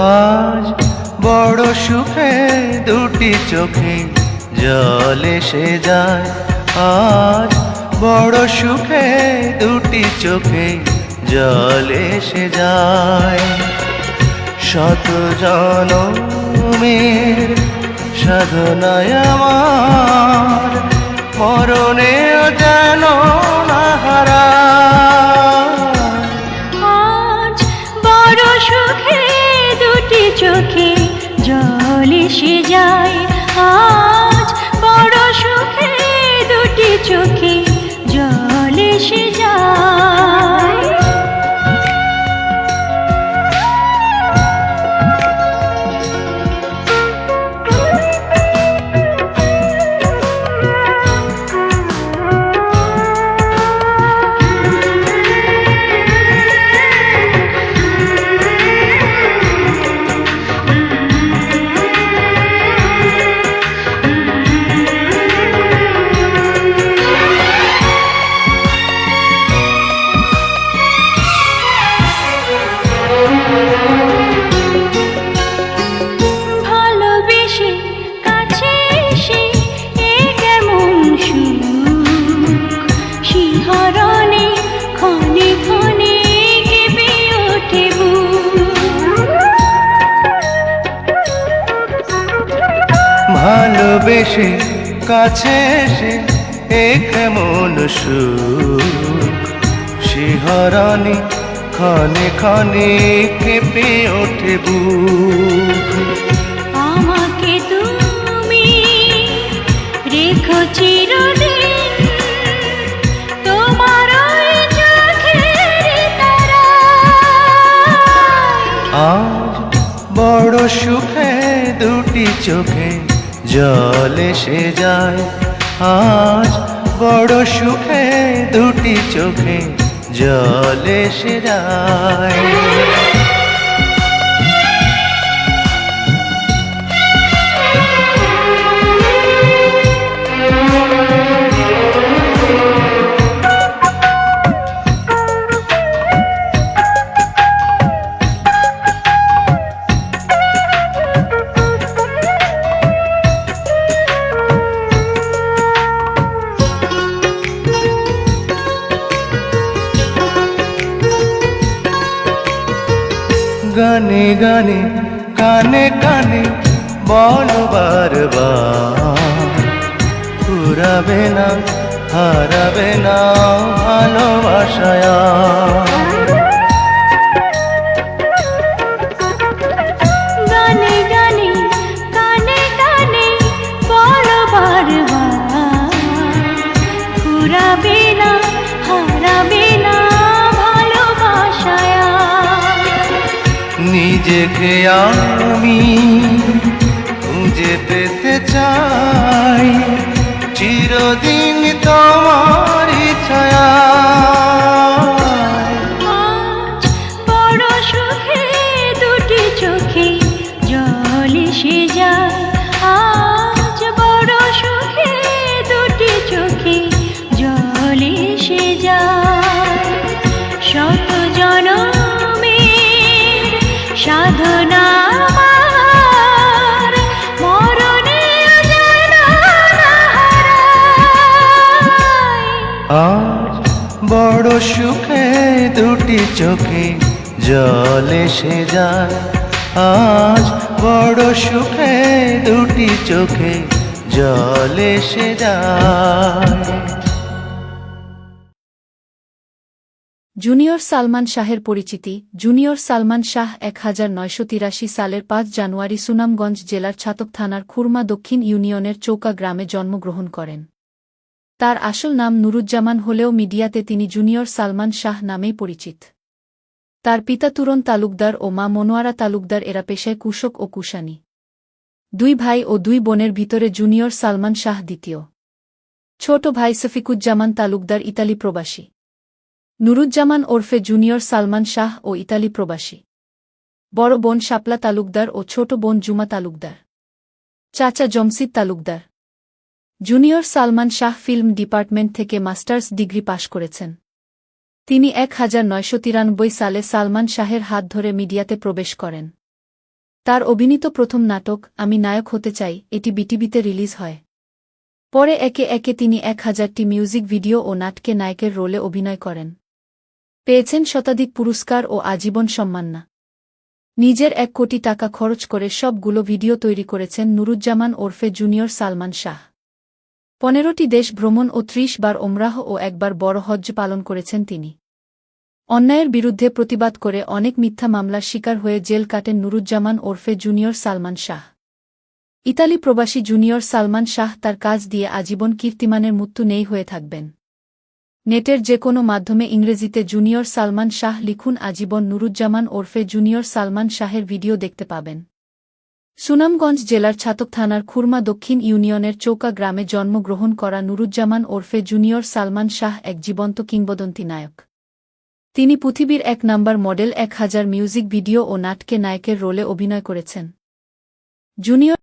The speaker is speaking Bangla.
আজ বড় সুখে দুটি চোখে জল এসে যায়। আজ বড় সুখে দুটি চোখে জল এসে যায়। শত জনমের সাধনায় আমার মরণেও যেন না হারায়। আজ বড় সুখে দুটি চোখে জল এসে যায়। আজ বড় সুখে দুটি চোখে জল এসে যায়। ভালোবেসে কাছে এসে এ কেমন সুখ, শিহরণে ক্ষণে ক্ষণে কেঁপে ওঠে বুক। আমাকে তুমি রেখো চিরদিন তোমার ওই চোখের তারায়। আজ বড় সুখে দুটি চোখে জল এসে যায়। আজ বড় সুখে দুটি চোখে জল এসে যায়। গানে গানে কানে কানে বলো বারবার, ফুরাবে না হারাবে না ভালোবাসায়। গানে গানে কানে কানে বলো বারবার, ফুরাবে না হারাবে না ভালোবাসায়। নিজেকে আমি খুঁজে পেতে চাই চিরদিন তোমারই ছায়ায়। আজ বড় সুখে দুটি চোখে জল এসে যায়। আজ বড় সুখে দুটি চোখে জল এসে যায়। শত জনমের সাধনা আমার মরণেও যেন না হারায়। আজ বড় সুখে দুটি চোখে জল এসে যায়। আজ বড় সুখে দুটি চোখে জল এসে যায়। জুনিয়র সালমান শাহের পরিচিতি। জুনিয়র সালমান শাহ 1983 সালের 5 জানুয়ারি সুনামগঞ্জ জেলার ছাতক থানার খুরমা দক্ষিণ ইউনিয়নের চৌকা গ্রামে জন্মগ্রহণ করেন। তার আসল নাম নুরুজ্জামান হলেও মিডিয়াতে তিনি জুনিয়র সালমান শাহ নামেই পরিচিত। তার পিতা তুরন তালুকদার ও মা মনোয়ারা তালুকদার এরা পেশায় কৃষক ও কুষাণী। 2 ভাই ও 2 বোনের ভিতরে জুনিয়র সালমান শাহ দ্বিতীয়। ছোট ভাই সফিকুজ্জামান তালুকদার ইতালি প্রবাসী। নুরুজ্জামান ওরফে জুনিয়র সালমান শাহ ও ইতালি প্রবাসী। বড় বোন শাপলা তালুকদার ও ছোট বোন জুমা তালুকদার। চাচা Jamshid Talukdar. Junior Salman Shah film department থেকে মাস্টার্স ডিগ্রি পাশ করেছেন। তিনি 1993 সালে সালমান শাহের হাত ধরে মিডিয়াতে প্রবেশ করেন। তার অভিনীত প্রথম নাটক আমি নায়ক হতে চাই এটি বিটিভিতে রিলিজ হয়। পরে একে একে তিনি 1000টি মিউজিক ভিডিও ও নাটকে নায়কের রোলে অভিনয় করেন। পেয়েছেন শতাধিক পুরস্কার ও আজীবন সম্মাননা। নিজের 1 কোটি টাকা খরচ করে সবগুলো ভিডিও তৈরি করেছেন নুরুজ্জামান ওরফে জুনিয়র সালমান শাহ। 15টি দেশ ভ্রমণ ও 30 বার ওমরাহ ও 1 বার বড় হজ্জ পালন করেছেন তিনি। অন্যায়ের বিরুদ্ধে প্রতিবাদ করে অনেক মিথ্যা মামলার শিকার হয়ে জেল কাটেন নুরুজ্জামান ওরফে জুনিয়র সালমান শাহ। ইতালি প্রবাসী জুনিয়র সালমান শাহ তার কাজ দিয়ে আজীবন কীর্তিমানের মৃত্যু নেই হয়ে থাকবেন। নেটের যে কোনো মাধ্যমে ইংরেজিতে জুনিয়র সালমান শাহ লিখুন আজীবন নুরুজ্জামান ওরফে জুনিয়র সালমান শাহের ভিডিও দেখতে পাবেন। সুনামগঞ্জ জেলার ছাতক থানার খুরমা দক্ষিণ ইউনিয়নের চৌকা গ্রামে জন্মগ্রহণ করা নুরুজ্জামান ওরফে জুনিয়র সালমান শাহ এক জীবন্ত কিংবদন্তি নায়ক। তিনি পৃথিবীর 1 নম্বর মডেল 1000 মিউজিক ভিডিও ও নাটকে নায়কের রোলে অভিনয় করেছেন। জুনিয়র